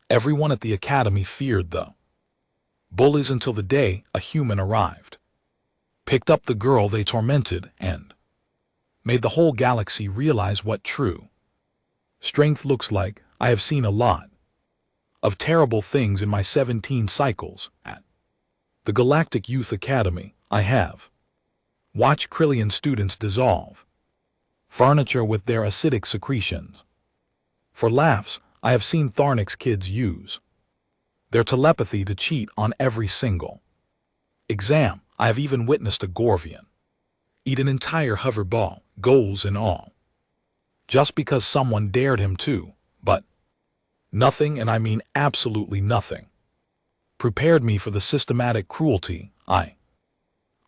Everyone at the academy feared the bullies until the day a human arrived, picked up the girl they tormented, and made the whole galaxy realize what true strength looks like. I have seen a lot of terrible things in my 17 cycles at the Galactic Youth Academy. I have watched Krillian students dissolve furniture with their acidic secretions. For laughs, I have seen Tharnix kids use their telepathy to cheat on every single exam. I have even witnessed a Gorvian eat an entire hoverball, goals and all, just because someone dared him to. But nothing, and I mean absolutely nothing, prepared me for the systematic cruelty I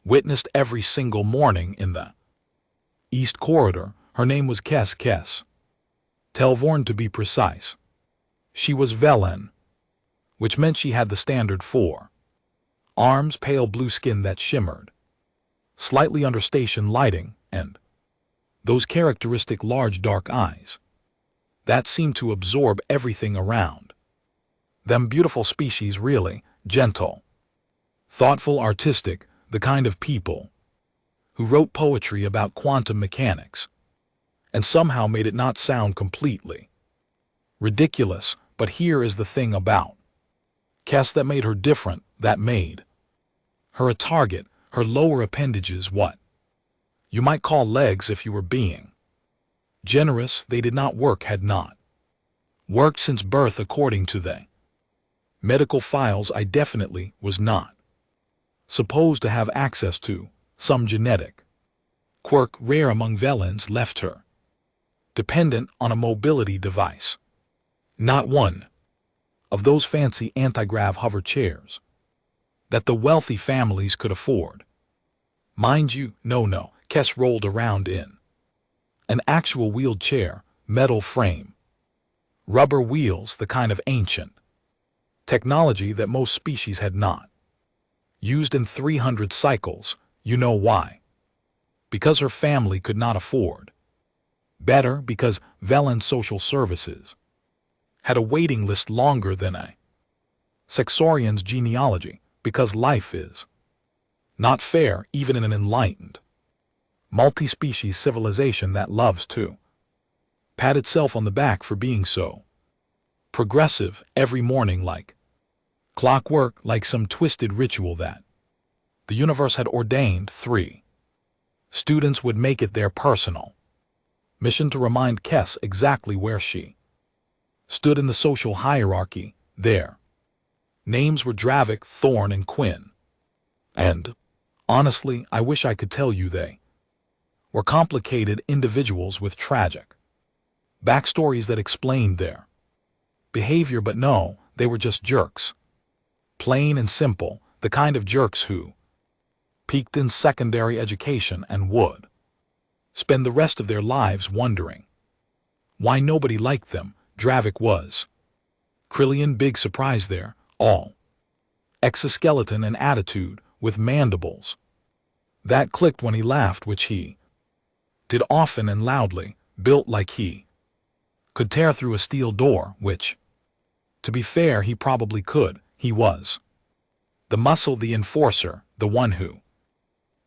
witnessed every single morning in the East Corridor. Her name was Kes Telvorn, to be precise. She was Velen, which meant she had the standard 4 arms, pale blue skin that shimmered slightly under station lighting, and those characteristic large dark eyes that seemed to absorb everything around them. Beautiful species, really gentle, thoughtful, artistic, the kind of people who wrote poetry about quantum mechanics and somehow made it not sound completely ridiculous. But here is the thing about Kes that made her different, that made her a target. Her lower appendages, what you might call legs if you were being generous, they did not work, had not worked since birth according to the medical files. I definitely was not supposed to have access to some genetic quirk rare among Velens left her dependent on a mobility device, not one of those fancy anti-grav hover chairs that the wealthy families could afford. Mind you, no, Kes rolled around in an actual wheeled chair, metal frame, rubber wheels, the kind of ancient technology that most species had not used in 300 cycles. You know why? Because her family could not afford better, because Velen Social Services had a waiting list longer than a Sexorian's genealogy, because life is not fair even in an enlightened, multi-species civilization that loves to pat itself on the back for being so progressive every morning, like clockwork, like some twisted ritual that the universe had ordained. 3 students would make it their personal mission to remind Kes exactly where she stood in the social hierarchy. Their names were Dravik, Thorn, and Quinn. And honestly, I wish I could tell you they were complicated individuals with tragic backstories that explained their behavior, but no, they were just jerks. Plain and simple, the kind of jerks who peaked in secondary education and would spend the rest of their lives wondering why nobody liked them. Dravik was Krillian, big surprise there, all exoskeleton and attitude, with mandibles that clicked when he laughed, which he did often and loudly, built like he could tear through a steel door, which, to be fair, he probably could. He was the muscle, the enforcer, the one who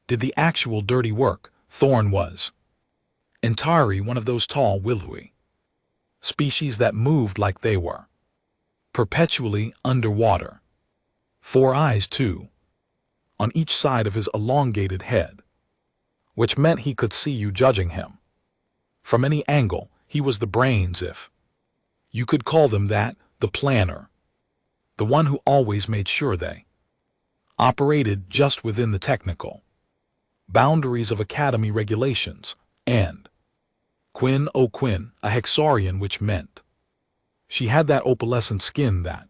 did the actual dirty work. Thorn was entirely one of those tall, willowy species that moved like they were perpetually underwater. 4 eyes, too, on each side of his elongated head, which meant he could see you judging him from any angle. He was the brains, if you could call them that, the planner, the one who always made sure they operated just within the technical boundaries of academy regulations. And Quinn, oh Quinn, a Hexarian, which meant she had that opalescent skin that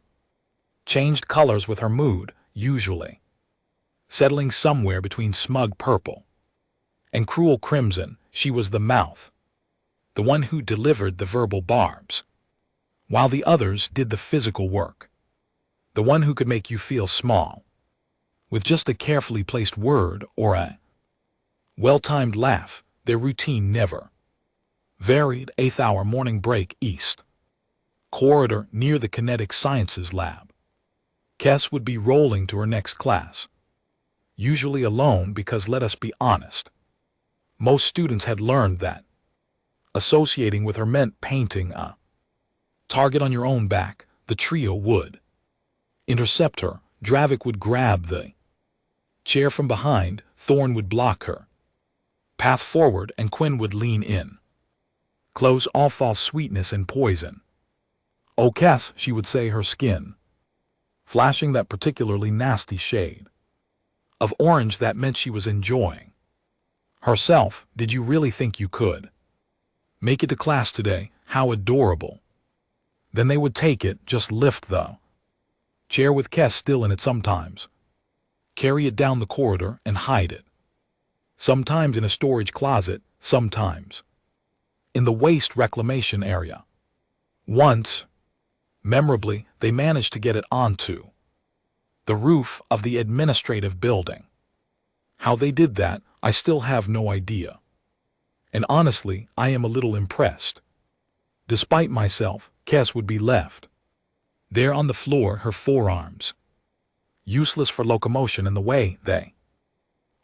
changed colors with her mood, usually settling somewhere between smug purple and cruel crimson. She was the mouth, the one who delivered the verbal barbs, while the others did the physical work, the one who could make you feel small with just a carefully placed word or a well-timed laugh. Their routine never varied. 8th hour morning break, East corridor near the kinetic sciences lab. Kes would be rolling to her next class. Usually alone because, let us be honest, most students had learned that associating with her meant painting a target on your own back. The trio would intercept her. Dravik would grab the chair from behind, Thorn would block her path forward, and Quinn would lean in. Close all false sweetness and poison. "Oh, Kes," she would say, her skin flashing that particularly nasty shade of orange that meant she was enjoying herself. "Did you really think you could make it to class today? How adorable." Then they would take it, just lift the chair with Kes still in it sometimes, carry it down the corridor and hide it. Sometimes in a storage closet, sometimes in the waste reclamation area. Once, memorably, they managed to get it onto the roof of the administrative building. How they did that, I still have no idea. And honestly, I am a little impressed. Despite myself, Kes would be left there on the floor, her forearms useless for locomotion in the way they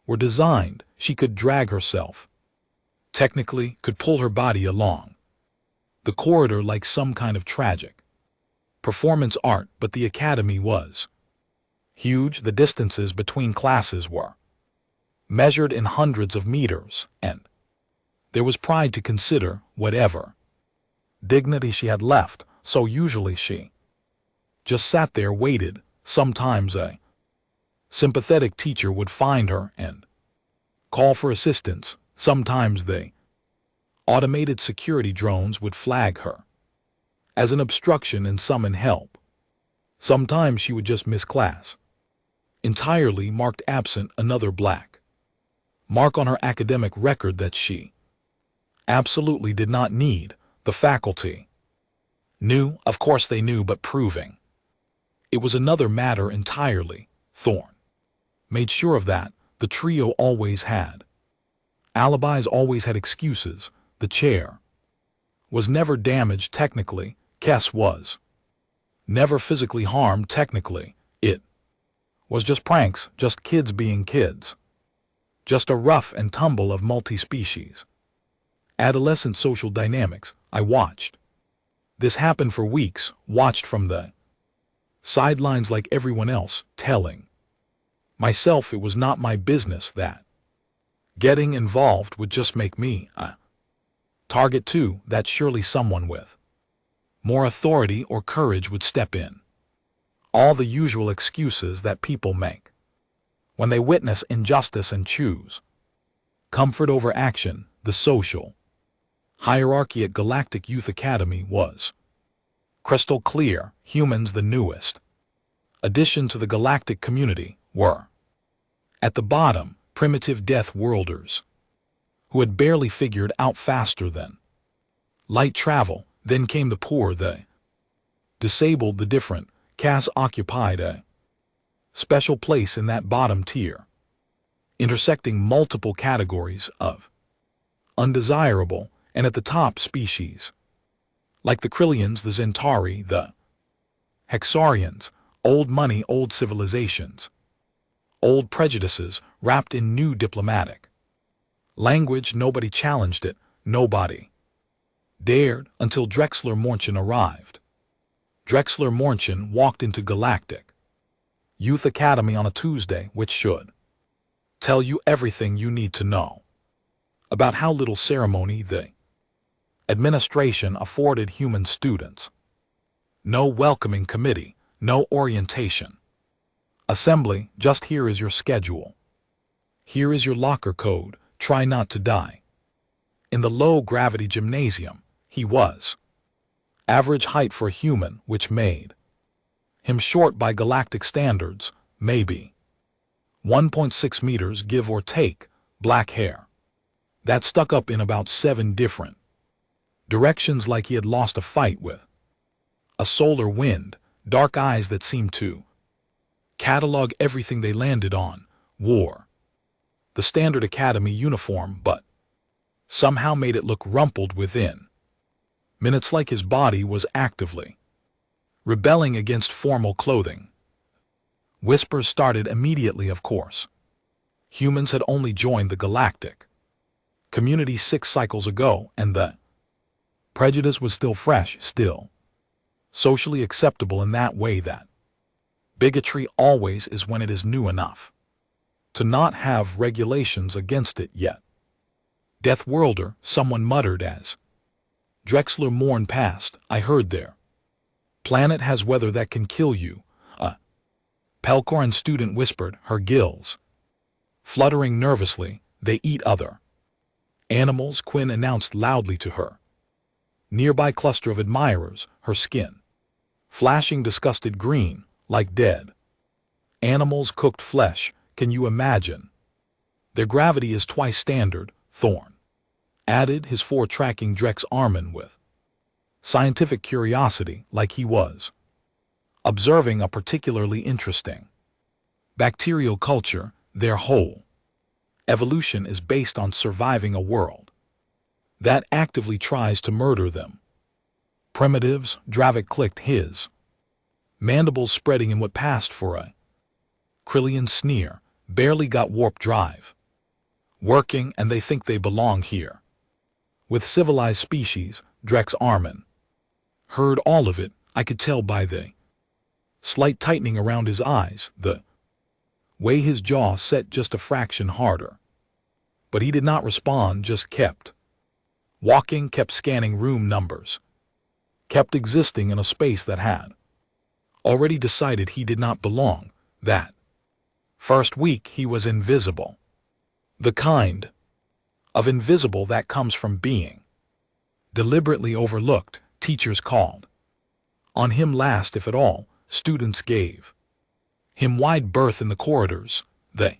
were designed. She could drag herself, technically could pull her body along the corridor like some kind of tragic performance art, but the academy was huge. The distances between classes were measured in hundreds of meters, and there was pride to consider, whatever dignity she had left, so usually she just sat there, waited. Sometimes a sympathetic teacher would find her and call for assistance. Sometimes the automated security drones would flag her as an obstruction and summon help. Sometimes she would just miss class entirely, marked absent, another black mark on her academic record that she absolutely did not need. The faculty knew, of course they knew, but proving it was another matter entirely. Thorn made sure of that. The trio always had alibis, always had excuses. The chair was never damaged technically. Kes was never physically harmed technically. It was just pranks, just kids being kids, just a rough and tumble of multi-species adolescent social dynamics. I watched this happen for weeks, watched from the sidelines like everyone else, telling myself it was not my business, that getting involved would just make me a target too, that surely someone with more authority or courage would step in. All the usual excuses that people make when they witness injustice and choose comfort over action. The social hierarchy at Galactic Youth Academy was crystal clear. Humans, the newest addition to the galactic community, were at the bottom, primitive Death Worlders who had barely figured out faster than light travel. Then came the poor, the disabled, the different. Cass occupied a special place in that bottom tier, intersecting multiple categories of undesirable, and at the top species like the Krillians, the Zentari, the Hexarians, old money, old civilizations, old prejudices wrapped in new diplomatic language. Nobody challenged it, nobody dared, until Drexler Morchin arrived. Drexler Morchin walked into Galactic Youth Academy on a Tuesday, which should tell you everything you need to know about how little ceremony the administration afforded human students. No welcoming committee, no orientation assembly, just here is your schedule. Here is your locker code, try not to die. In the low-gravity gymnasium, he was average height for a human, which made him short by galactic standards, maybe 1.6 meters give or take, black hair that stuck up in about 7 different directions like he had lost a fight with a solar wind, dark eyes that seemed to catalog everything they landed on, wore the standard academy uniform but somehow made it look rumpled within. Minutes like his body was actively rebelling against formal clothing. Whispers started immediately, of course. Humans had only joined the galactic community 6 cycles ago, and the prejudice was still fresh, still socially acceptable in that way that bigotry always is when it is new enough to not have regulations against it yet. Death Worlder, someone muttered as Drexler mourned past. I heard their planet has weather that can kill you. A Pelcoran student whispered, her gills fluttering nervously. They eat other animals, Quinn announced loudly to her nearby cluster of admirers, her skin flashing disgusted green, like dead animals' cooked flesh. Can you imagine? Their gravity is twice standard, Thorn added, his tracking Drex Armin with scientific curiosity, like he was observing a particularly interesting bacterial culture. Their whole evolution is based on surviving a world that actively tries to murder them. Primitives, Dravik clicked, his mandibles spreading in what passed for a Krillian sneer. Barely got warp drive working, and they think they belong here with civilized species. Drex Armin heard all of it. I could tell by the slight tightening around his eyes, the way his jaw set just a fraction harder. But he did not respond, just kept walking, kept scanning room numbers, kept existing in a space that had already decided he did not belong. That first week he was invisible. The kind of invisible that comes from being deliberately overlooked. Teachers called on him last, if at all. Students gave him wide berth in the corridors. The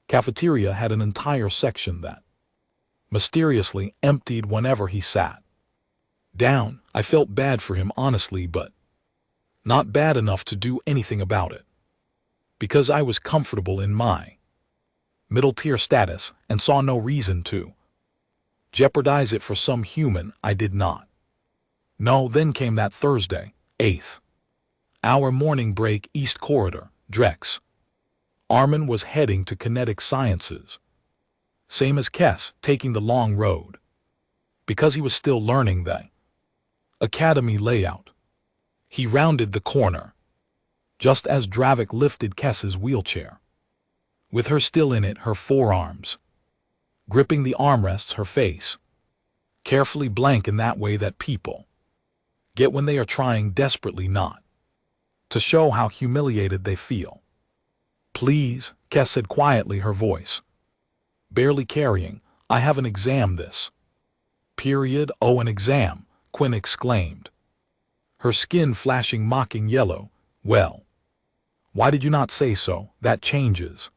cafeteria had an entire section that mysteriously emptied whenever he sat down. I felt bad for him, honestly, but not bad enough to do anything about it, because I was comfortable in my middle-tier status and saw no reason to jeopardize it for some human I did not know. Then came that Thursday, 8th hour morning break, East Corridor. Drex Armin was heading to Kinetic Sciences, same as Kess, taking the long road, because he was still learning the academy layout. He rounded the corner just as Dravik lifted Kess's wheelchair, with her still in it, her forearms gripping the armrests, her face carefully blank in that way that people get when they are trying desperately not to show how humiliated they feel. Please, Kess said quietly, her voice barely carrying. I have an exam this period. Oh, an exam, Quinn exclaimed, her skin flashing mocking yellow. Well, why did you not say so? That changes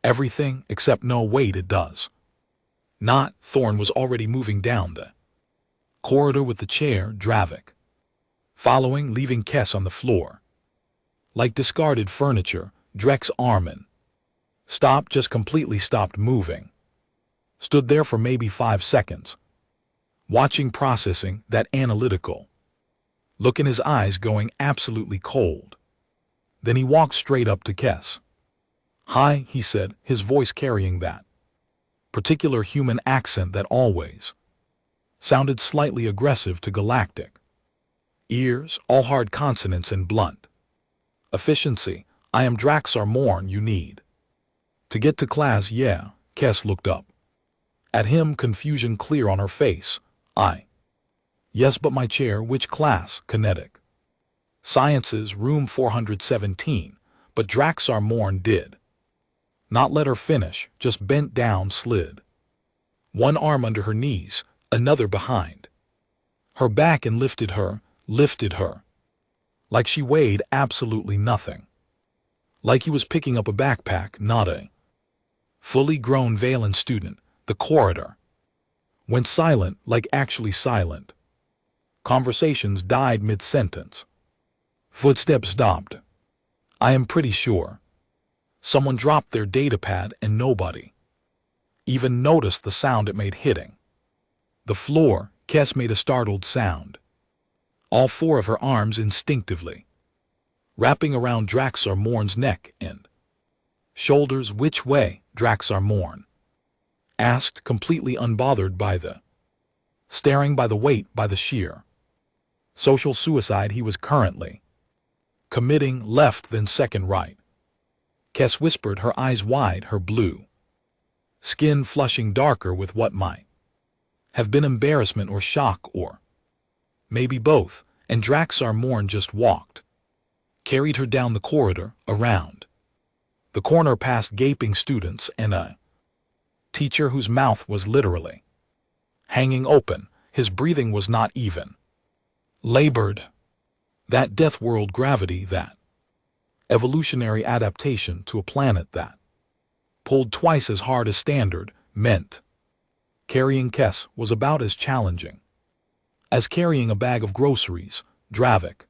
everything, except no, wait, it does not. Thorn was already moving down the corridor with the chair, Dravik following, leaving Kess on the floor like discarded furniture. Drex Armin stopped, just completely stopped moving, stood there for maybe 5 seconds, watching, processing, that analytical look in his eyes going absolutely cold. Then he walked straight up to Kess. Hi, he said, his voice carrying that particular human accent that always sounded slightly aggressive to galactic ears, all hard consonants and blunt efficiency. I am Draxar Morn. You need to get to class. Yeah. Kess looked up at him, confusion clear on her face. Yes, but my chair. Which class? Kinetic Sciences, room 417. But Draxar Morn did not let her finish, just bent down, slid one arm under her knees, another behind her back, and lifted her like she weighed absolutely nothing, like he was picking up a backpack, not a fully grown Valen student. The corridor went silent, like actually silent. Conversations died mid-sentence. Footsteps stopped. I am pretty sure someone dropped their datapad and nobody even noticed the sound it made hitting the floor. Kess made a startled sound. All four of her arms instinctively wrapping around Draxar Morn's neck and shoulders. Which way? Draxar Morn asked, completely unbothered by the staring, by the weight, by the sheer social suicide he was currently committing. Left, then second, right, Kess whispered, her eyes wide, her blue skin flushing darker with what might have been embarrassment or shock, or maybe both. And Draxar Morn just walked, carried her down the corridor, around the corner, past gaping students and a teacher whose mouth was literally hanging open. His breathing was not even labored. That death world gravity, that evolutionary adaptation to a planet that pulled twice as hard as standard, meant carrying Kess was about as challenging as carrying a bag of groceries. Dravik,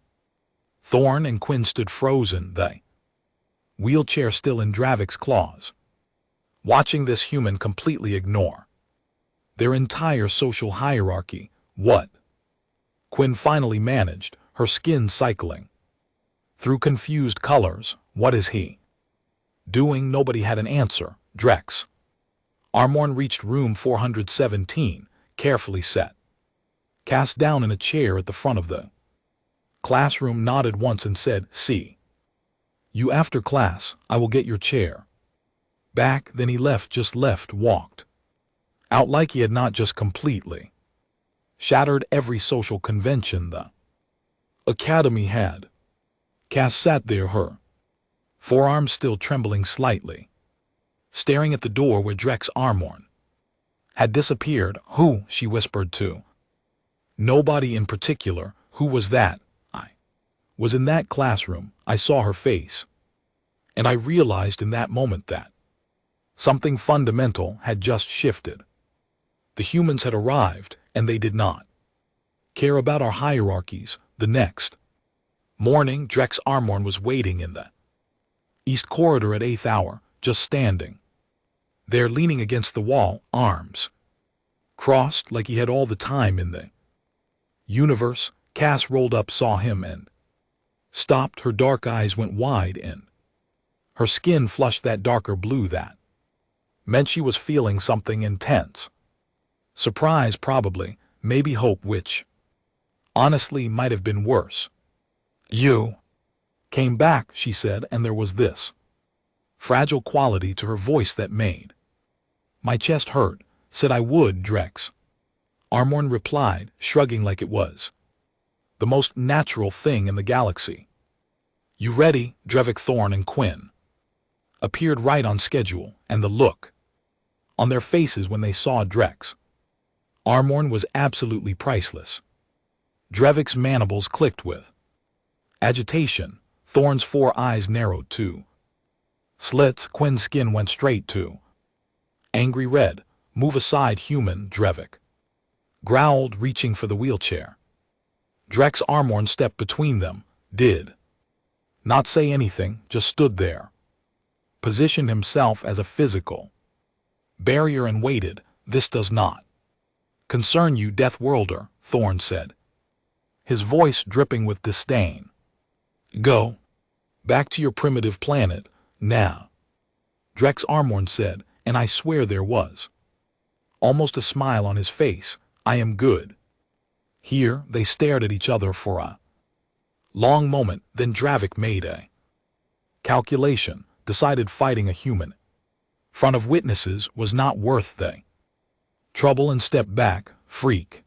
Thorn, and Quinn stood frozen, the wheelchair still in Dravik's claws, watching this human completely ignore their entire social hierarchy. What? Quinn finally managed, her skin cycling through confused colors. What is he doing? Nobody had an answer. Drex Armorn reached room 417, carefully set, cast down in a chair at the front of the classroom, nodded once and said, "See you after class. I will get your chair back." Then he left, just left, walked out like he had not just completely shattered every social convention the academy had. Cass sat there, her forearms still trembling slightly, staring at the door where Drex Armorn had disappeared. "Who?" she whispered to nobody in particular. "Who was that?" "I was in that classroom. I saw her face. And I realized in that moment that something fundamental had just shifted. The humans had arrived, and they did not care about our hierarchies." The next morning, Drex Armorn was waiting in the east corridor at 8th hour, just standing there, leaning against the wall, arms crossed like he had all the time in the universe. Cass rolled up, saw him, and stopped. Her dark eyes went wide, and her skin flushed that darker blue that meant she was feeling something intense. Surprise, probably, maybe hope, which honestly might have been worse. "You came back," she said, and there was this fragile quality to her voice that made my chest hurt. "Said I would," Drex Armorn replied, shrugging like it was the most natural thing in the galaxy. "You ready?" Drevik, Thorn, and Quinn appeared right on schedule, and the look on their faces when they saw Drex Armorn was absolutely priceless. Drevik's mandibles clicked with agitation. Thorn's four eyes narrowed to slits. Quinn's skin went straight to angry red. "Move aside, human," Drevik growled, reaching for the wheelchair. Drex Armorn stepped between them, did not say anything, just stood there, positioned himself as a physical barrier, and waited. "This does not concern you, Death Worlder," Thorn said, his voice dripping with disdain. "Go back to your primitive planet, now," Drex Armorn said, and I swear there was almost a smile on his face. "I am good here." They stared at each other for a long moment, then Dravik made a calculation, decided fighting a human in front of witnesses was not worth the trouble, and stepped back. "Freak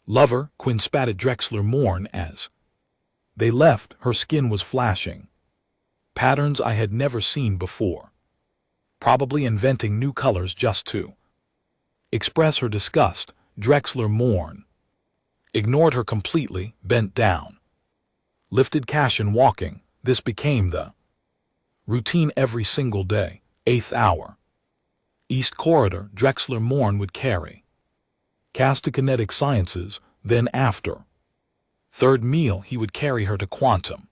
lover," Quinn spat at Drexler Morn as they left. Her skin was flashing patterns I had never seen before, probably inventing new colors just to express her disgust. Drexler Morn ignored her completely, bent down, lifted Cashin, walking. This became the routine every single day. 8th hour, East Corridor. Drexler Morn would carry Cass to kinetic sciences, then after third meal he would carry her to quantum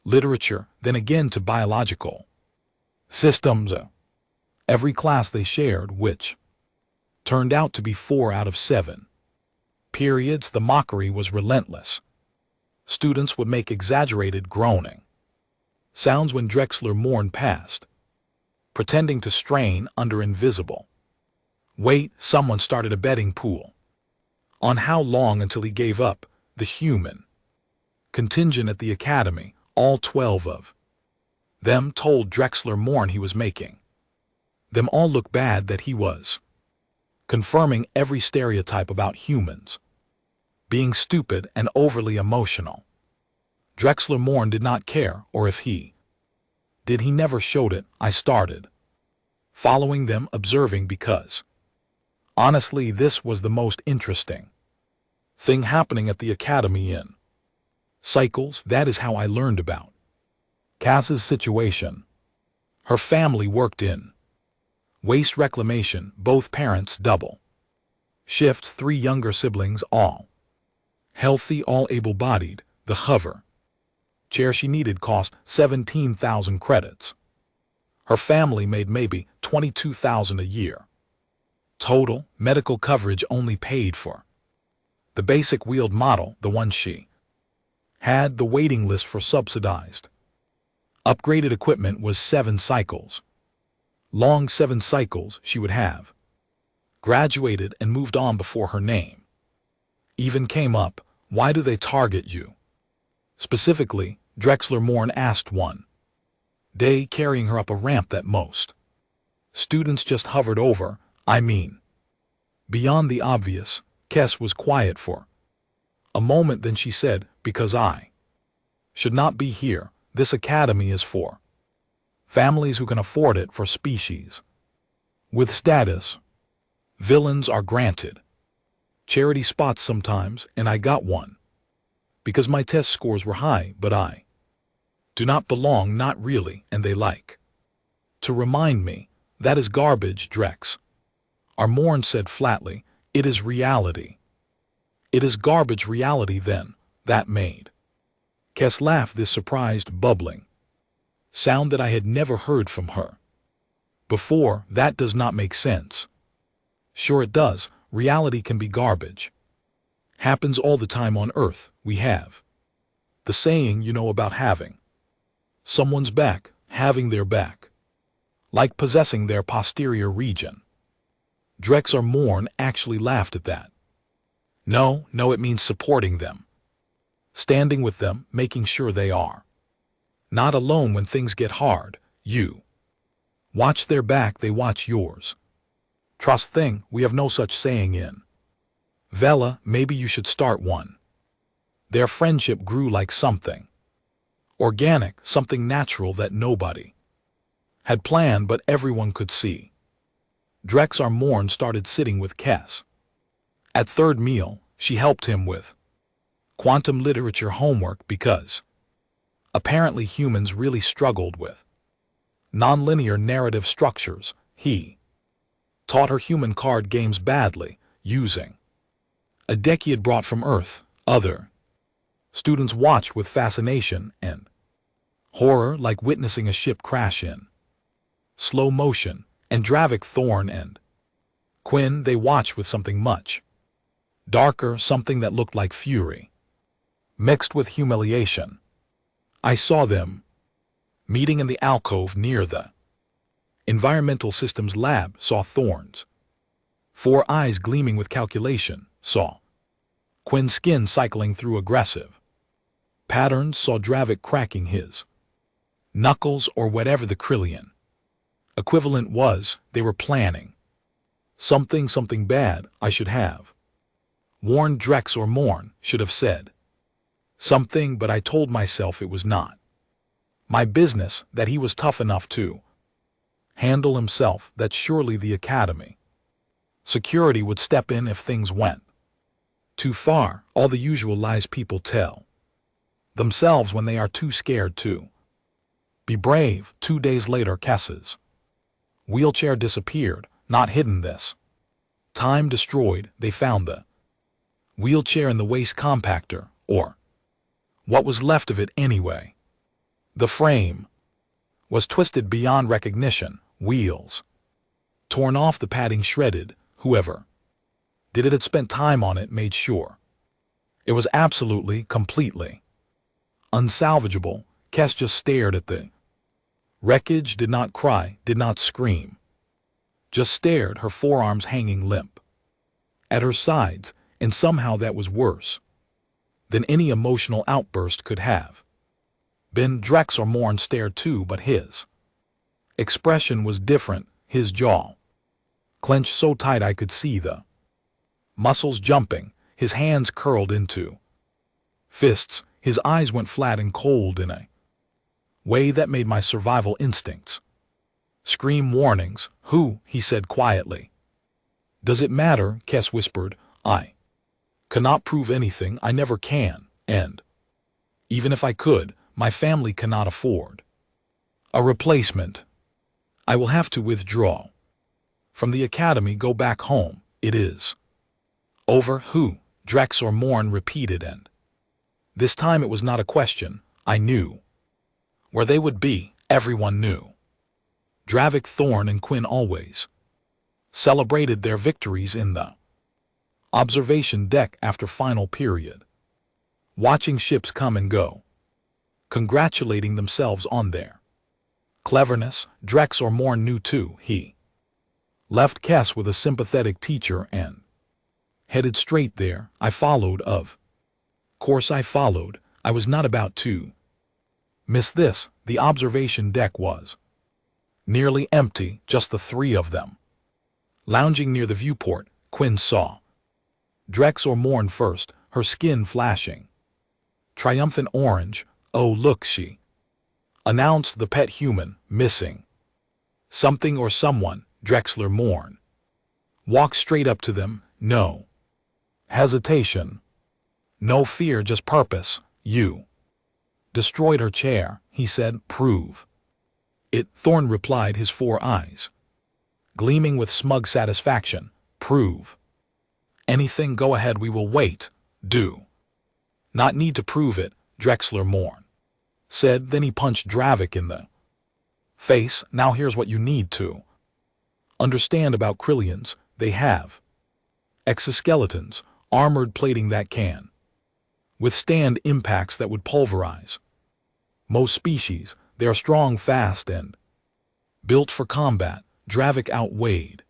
literature, then again to biological systems. Every class they shared, which turned out to be 4 out of 7. Periods, the mockery was relentless. Students would make exaggerated groaning sounds when Drexler mourned past, pretending to strain under invisible weight. Someone started a betting pool on how long until he gave up. The human contingent at the academy, all 12 of them, told Drexler mourn he was making them all look bad, that he was confirming every stereotype about humans being stupid and overly emotional. Drexler mourn did not care, or if he did, he never showed it. I started following them, observing, because honestly this was the most interesting thing happening at the academy in cycles. That is how I learned about Cass's situation. Her family worked in waste reclamation, both parents double shifts, 3 younger siblings, all healthy, all able-bodied. The hover chair she needed cost 17,000 credits. Her family made maybe 22,000 a year. Total medical coverage only paid for the basic wheeled model, the one she had. The waiting list for subsidized upgraded equipment was 7 cycles long. 7 cycles she would have graduated and moved on before her name even came up. Why do they target you specifically? Drexler mourn asked one day, carrying her up a ramp that most students just hovered over. I mean, beyond the obvious. Kess was quiet for a moment, then she said, because I should not be here. This academy is for families who can afford it, for species with status. Villains are granted charity spots sometimes, and I got one because my test scores were high, but I do not belong, not really, and they like to remind me that is garbage. Drex Armorn said flatly, it is reality. It is garbage reality then. That made Kess laugh, this surprised, bubbling sound that I had never heard from her before. That does not make sense. Sure it does. Reality can be garbage. Happens all the time on Earth. We have the saying, you know, about having someone's back, having their back, like possessing their posterior region. Drex Armorn actually laughed at that. No, it means supporting them, standing with them, making sure they are not alone when things get hard. You watch their back, they watch yours. Trust thing, we have no such saying in Vela. Maybe you should start one. Their friendship grew like something organic, something natural that nobody had planned, but everyone could see. Drex Armorn started sitting with Kess. At third meal, she helped him with quantum literature homework because apparently humans really struggled with nonlinear narrative structures. He taught her human card games badly, using a deck he had brought from Earth. Other students watched with fascination and horror, like witnessing a ship crash in slow motion. And Dravik, Thorn, and Quinn, they watched with something much darker, something that looked like fury mixed with humiliation. I saw them meeting in the alcove near the environmental systems lab, saw Thorn's 4 eyes gleaming with calculation, saw Quinn's skin cycling through aggressive patterns, saw Dravik cracking his knuckles, or whatever the Krillian equivalent was. They were planning something bad. I should have warned Drex Armorn, should have said something, but I told myself it was not my business, that he was tough enough to handle himself, that surely the academy security would step in if things went too far. All the usual lies people tell themselves when they are too scared to be brave. 2 days later, Kess's wheelchair disappeared, not hidden this time, destroyed. They found the wheelchair in the waste compactor, or what was left of it anyway. The frame was twisted beyond recognition, wheels torn off, the padding shredded. Whoever Did it had spent time on it, made sure. It was absolutely, completely unsalvageable. Kes just stared at the wreckage, did not cry, did not scream. Just stared, her forearms hanging limp at her sides, and somehow that was worse than any emotional outburst could have been. Drex or Morn stared too, but his expression was different, his jaw clenched so tight I could see the muscles jumping, his hands curled into fists, his eyes went flat and cold in a way that made my survival instincts scream warnings. Who? He said quietly. Does it matter? Kes whispered. I cannot prove anything, I never can, and even if I could, my family cannot afford a replacement. I will have to withdraw from the academy, go back home. It is over. Who? Drex or Morn repeated, and this time it was not a question. I knew where they would be. Everyone knew. Dravik, Thorn, and Quinn always celebrated their victories in the observation deck after final period, watching ships come and go, congratulating themselves on their cleverness. Drex or Morn knew too. He left Kes with a sympathetic teacher and headed straight there. I followed, of course I followed. I was not about to miss this. The observation deck was nearly empty, just the three of them lounging near the viewport. Quinn saw Drex or Morn first, her skin flashing triumphant orange. Oh look, she announced, the pet human, missing something or someone. Drexler Morn walked straight up to them, no hesitation, no fear, just purpose. You destroyed her chair, he said. Prove it, Thorn replied, his 4 eyes gleaming with smug satisfaction. Prove anything, go ahead, we will wait. Do not need to prove it, Drexler Morn said. Then he punched Dravik in the face. Now here's what you need to understand about Krillians. They have exoskeletons, armored plating that can withstand impacts that would pulverize most species. They are strong, fast, and built for combat. Dravik outweighed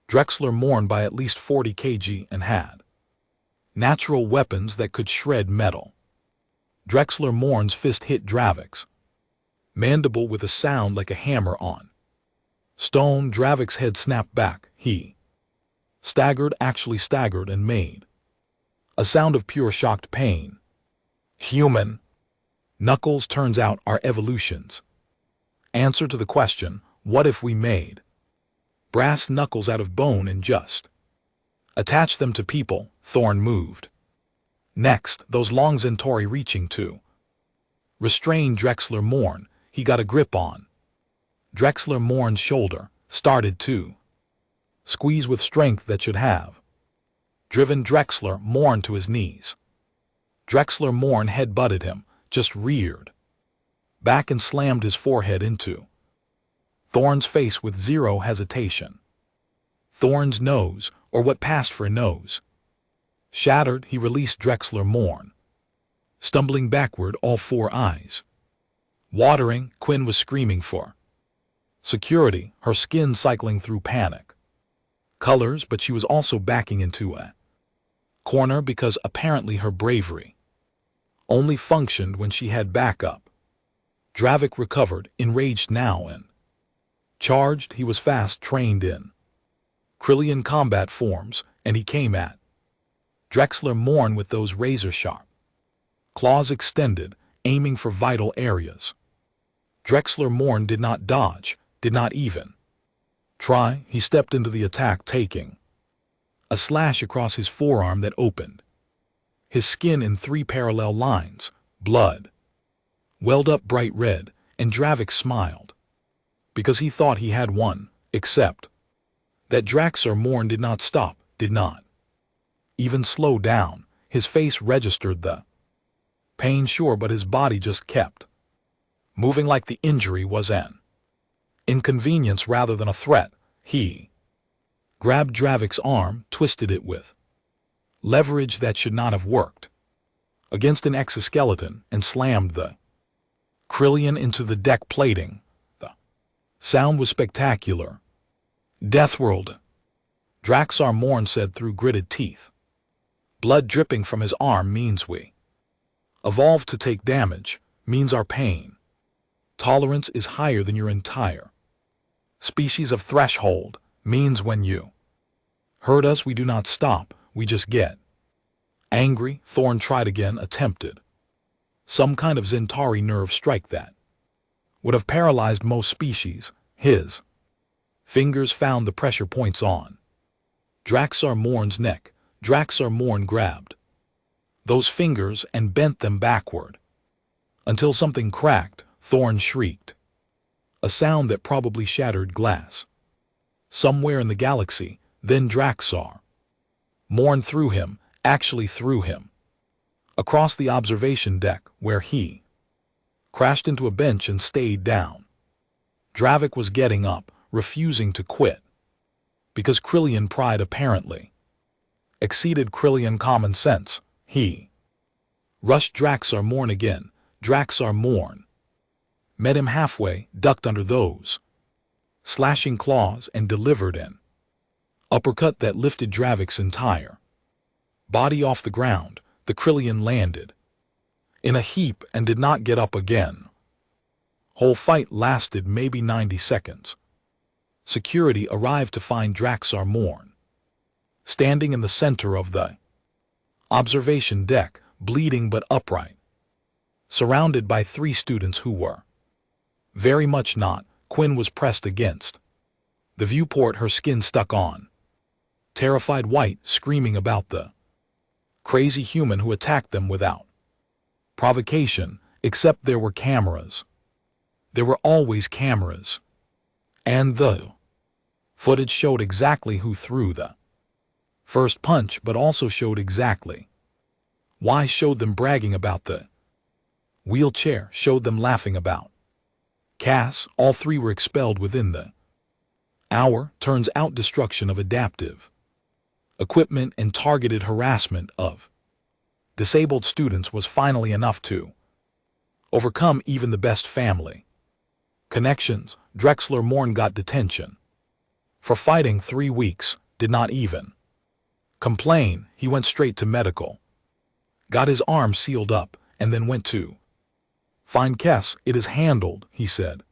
Drexler Morn by at least 40 kg and had natural weapons that could shred metal. Drexler Morn's fist hit Dravik's mandible with a sound like a hammer on stone. Dravik's head snapped back. He staggered, actually staggered, and made a sound of pure shocked pain. Human knuckles, turns out, are evolution's answer to the question, what if we made brass knuckles out of bone and just attached them to people? Thorn moved next, those long Centauri reaching to restrain Drexler Morn. He got a grip on Drexler Morn's shoulder, started to squeeze with strength that should have driven Drexler Morn to his knees. Drexler Morn head-butted him, just reared back and slammed his forehead into Thorn's face with zero hesitation. Thorn's nose, or what passed for a nose, shattered. He released Drexler Morn, stumbling backward, all 4 eyes watering. Quinn was screaming for security, her skin cycling through panic colors, but she was also backing into a corner because apparently her bravery only functioned when she had backup. Dravik recovered, enraged now, and charged. He was fast, trained in Krillian combat forms, and he came at Drexler Morn with those razor-sharp claws extended, aiming for vital areas. Drexler Morn did not dodge, did not even try. He stepped into the attack, taking a slash across his forearm that opened his skin in 3 parallel lines. Blood welled up bright red, and Dravik smiled, because he thought he had won, except that Drexler Morn did not stop, did not even slow down. His face registered the pain, sure, but his body just kept moving like the injury was an inconvenience rather than a threat. He grabbed Dravik's arm, twisted it with leverage that should not have worked against an exoskeleton, and slammed the Krillian into the deck plating. The sound was spectacular. Deathworld, Draxar Morn said through gritted teeth. Blood dripping from his arm means we evolved to take damage, means our pain tolerance is higher than your entire species of threshold, means when you hurt us we do not stop, we just get angry. Thorn tried again, attempted some kind of Zentari nerve strike that would have paralyzed most species. His fingers found the pressure points on Draxar Morn's neck. Draxar Morn grabbed those fingers and bent them backward until something cracked. Thorn shrieked, a sound that probably shattered glass somewhere in the galaxy. Then Draxar Morn threw him, actually threw him, across the observation deck, where he crashed into a bench and stayed down. Dravik was getting up, refusing to quit, because Krillian pride apparently exceeded Krillian common sense. He rushed Draxar Morn again. Draxar Morn met him halfway, ducked under those slashing claws, and delivered an uppercut that lifted Dravik's entire body off the ground. The Krillian landed in a heap and did not get up again. Whole fight lasted maybe 90 seconds. Security arrived to find Draxar Morn standing in the center of the observation deck, bleeding but upright, surrounded by 3 students who were very much not. Quinn was pressed against the viewport, her skin stuck on, terrified white, screaming about the crazy human who attacked them without provocation, except there were cameras. There were always cameras. And the footage showed exactly who threw the first punch, but also showed exactly why, showed them bragging about the wheelchair, showed them laughing about Cass. All 3 were expelled within the hour. Turns out destruction of adaptive equipment and targeted harassment of disabled students was finally enough to overcome even the best family connections. Drexler Morn got detention for fighting 3 weeks, did not even complain. He went straight to medical, got his arm sealed up, and then went to find Kess. It is handled, he said.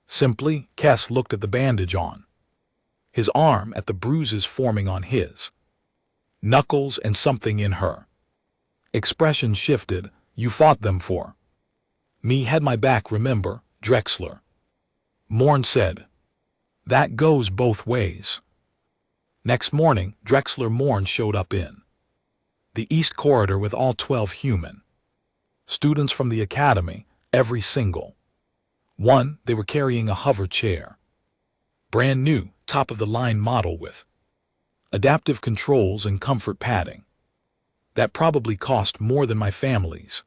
Simply, Kess looked at the bandage on his arm, at the bruises forming on his knuckles, and something in her expression shifted. You fought them for me, had my back, remember? Drexler Morn said. That goes both ways. Next morning, Drexler Morn showed up in the East Corridor with all 12 human students from the academy, every single one. They were carrying a hover chair, brand new, top-of-the-line model with adaptive controls and comfort padding that probably cost more than my family's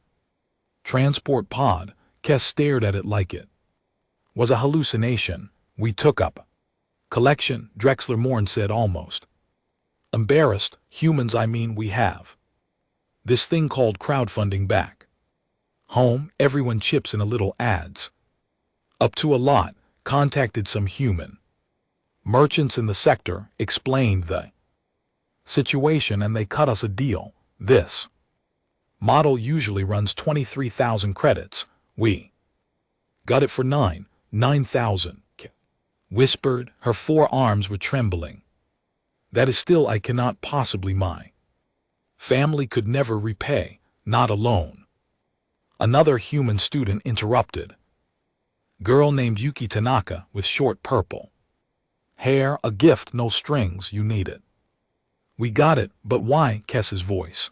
transport pod. Kess stared at it like it was a hallucination. We took up collection, Drexler Morn said, almost embarrassed. Humans, I mean, we have this thing called crowdfunding back home. Everyone chips in a little, adds up to a lot. Contacted some human merchants in the sector, explained the situation, and they cut us a deal. This model usually runs 23,000 credits. We got it for 9,000. Whispered. Her forearms were trembling. That is still, I cannot possibly, my family could never repay, not alone. Another human student interrupted. Girl named Yuki Tanaka with short purple hair, a gift, no strings, you need it. We got it, but why? Kess's voice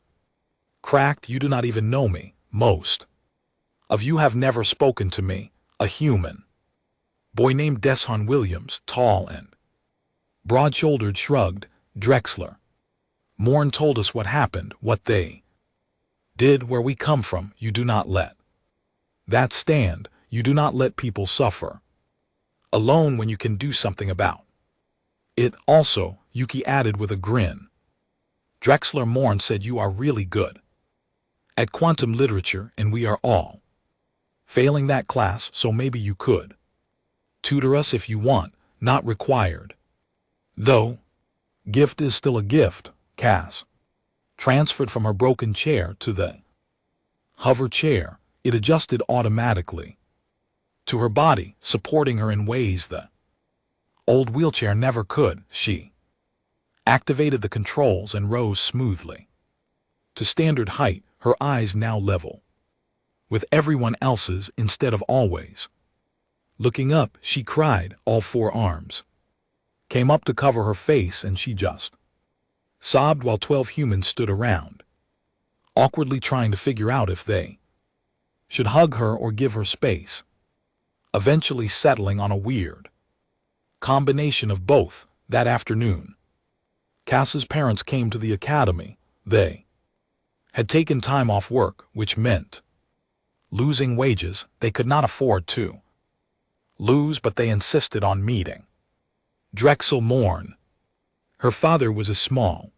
cracked. You do not even know me. Most of you have never spoken to me. A human boy named Deshaun Williams, tall and broad-shouldered, shrugged. Drexler Morn told us what happened, what they did, where we come from. You do not let that stand. You do not let people suffer alone when you can do something about It also, Yuki added with a grin. Drexler Morn said you are really good at quantum literature and we are all failing that class, so maybe you could tutor us if you want, not required. Though, gift is still a gift. Cass transferred from her broken chair to the hover chair. It adjusted automatically to her body, supporting her in ways the old wheelchair never could. She activated the controls and rose smoothly to standard height, her eyes now level with everyone else's instead of always looking up. She cried. All four arms came up to cover her face and she just sobbed while 12 humans stood around, awkwardly trying to figure out if they should hug her or give her space, eventually settling on a weird combination of both. That afternoon, Cass's parents came to the academy. They had taken time off work, which meant losing wages they could not afford to lose, but they insisted on meeting Drexel Morn. Her father was a small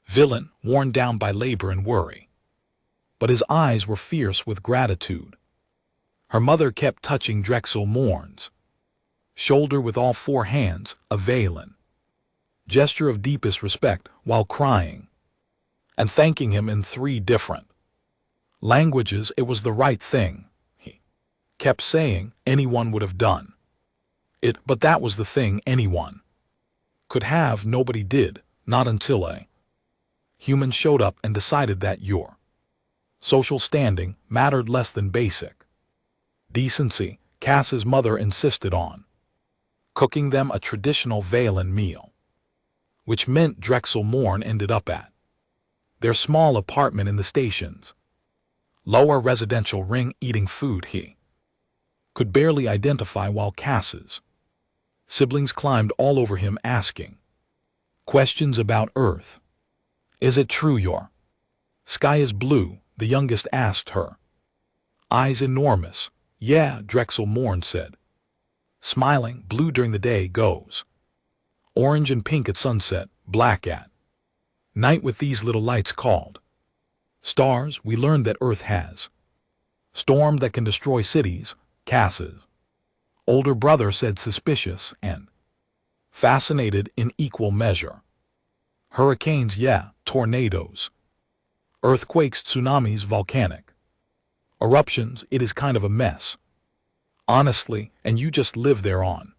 villain, worn down by labor and worry, but his eyes were fierce with gratitude. Her mother kept touching Drexel Morn's shoulder with all four hands, a veiling gesture of deepest respect, while crying and thanking him in 3 different languages. It was the right thing, he kept saying. Anyone would have done it, but that was the thing anyone could have. Nobody did, not until a human showed up and decided that your social standing mattered less than basic decency. Cass's mother insisted on cooking them a traditional Valen meal, which meant Drexel Morn ended up at their small apartment in the station's lower residential ring, eating food he could barely identify, while Cass's siblings climbed all over him asking questions about Earth. Is it true your sky is blue? The youngest asked her, eyes enormous. Yeah, Drexel Morn said, smiling. Blue during the day, goes orange and pink at sunset, black at night with these little lights called stars. We learned that Earth has storm that can destroy cities. Cass's older brother said, suspicious and fascinated in equal measure. Hurricanes, yeah, tornadoes, earthquakes, tsunamis, volcanic eruptions. It is kind of a mess, honestly, and you just live there on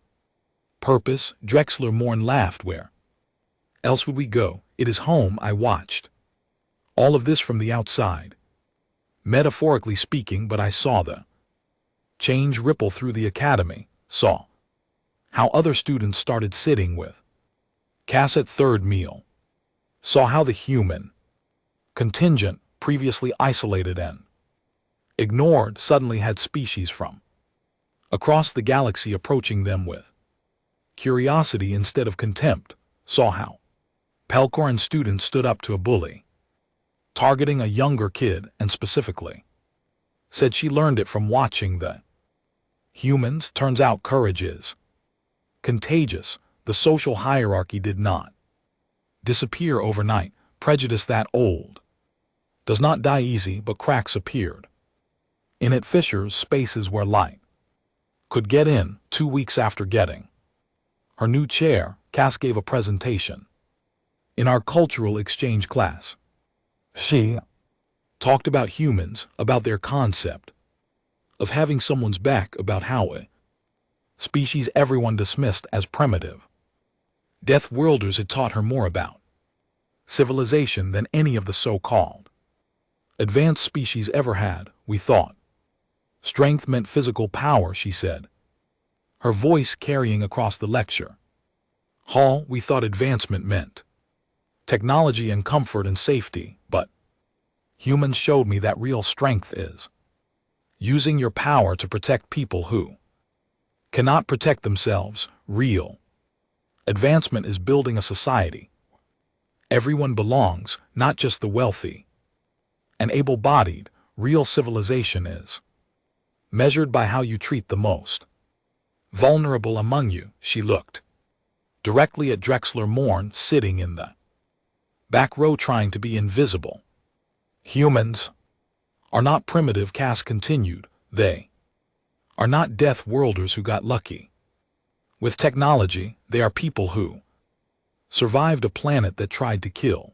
purpose. Drexler Morn laughed. Where else would we go? It is home. I watched all of this from the outside, metaphorically speaking, but I saw the change ripple through the academy, saw how other students started sitting with Cass at third meal, saw how the human contingent, previously isolated and ignored, suddenly had species from across the galaxy approaching them with curiosity instead of contempt, saw how Pelcor and students stood up to a bully, targeting a younger kid, and specifically said she learned it from watching the humans. Turns out courage is contagious. The social hierarchy did not disappear overnight. Prejudice that old does not die easy, but cracks appeared in it, fissures, spaces where light could get in. 2 weeks after getting her new chair, Cass gave a presentation in our cultural exchange class. She talked about humans, about their concept of having someone's back, about how a species everyone dismissed as primitive death worlders had taught her more about civilization than any of the so-called advanced species ever had. We thought strength meant physical power, she said, her voice carrying across the lecture hall. We thought advancement meant technology and comfort and safety, but humans showed me that real strength is using your power to protect people who cannot protect themselves. Real advancement is building a society everyone belongs, not just the wealthy and able-bodied. Real civilization is measured by how you treat the most vulnerable among you. She looked directly at Drexler Morn sitting in the back row trying to be invisible. Humans are not primitive, Cass continued. They are not death worlders who got lucky. With technology, they are people who survived a planet that tried to kill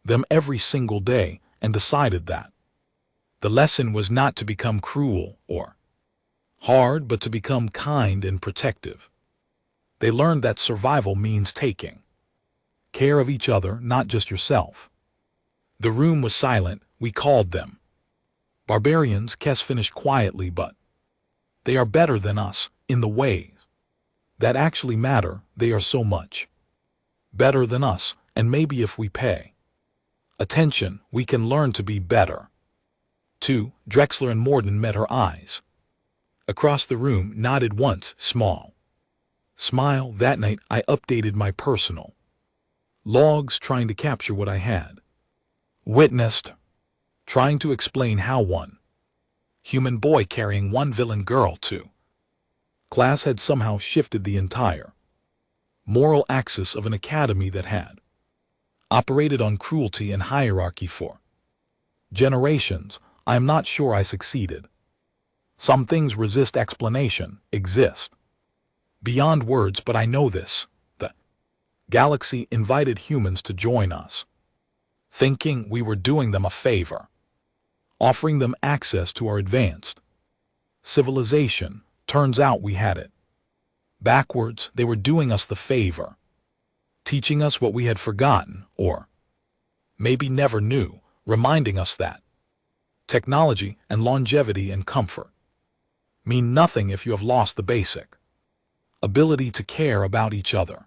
them every single day and decided that the lesson was not to become cruel or hard, but to become kind and protective. They learned that survival means taking care of each other, not just yourself. The room was silent. We called them barbarians, Kes finished quietly, but they are better than us in the ways that actually matter. They are so much better than us, and maybe if we pay attention, we can learn to be better. 2. Drexler and Morden met. Her eyes across the room nodded once, small smile. That night I updated my personal logs, trying to capture what I had witnessed, trying to explain how one human boy carrying one villain girl to class had somehow shifted the entire moral axis of an academy that had operated on cruelty and hierarchy for generations. I am not sure I succeeded. Some things resist explanation, exist beyond words, but I know this. The galaxy invited humans to join us, thinking we were doing them a favor, offering them access to our advanced civilization. Turns out we had it backwards. They were doing us the favor, teaching us what we had forgotten or maybe never knew, reminding us that technology and longevity and comfort mean nothing if you have lost the basic ability to care about each other.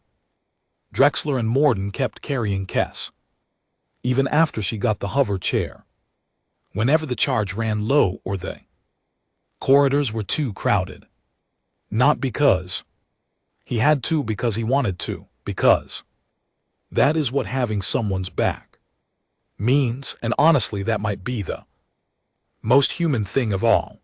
Drexler and Morden kept carrying Kes, even after she got the hover chair. Whenever the charge ran low or the corridors were too crowded. Not because he had to, because he wanted to, because that is what having someone's back means, and honestly that might be the most human thing of all.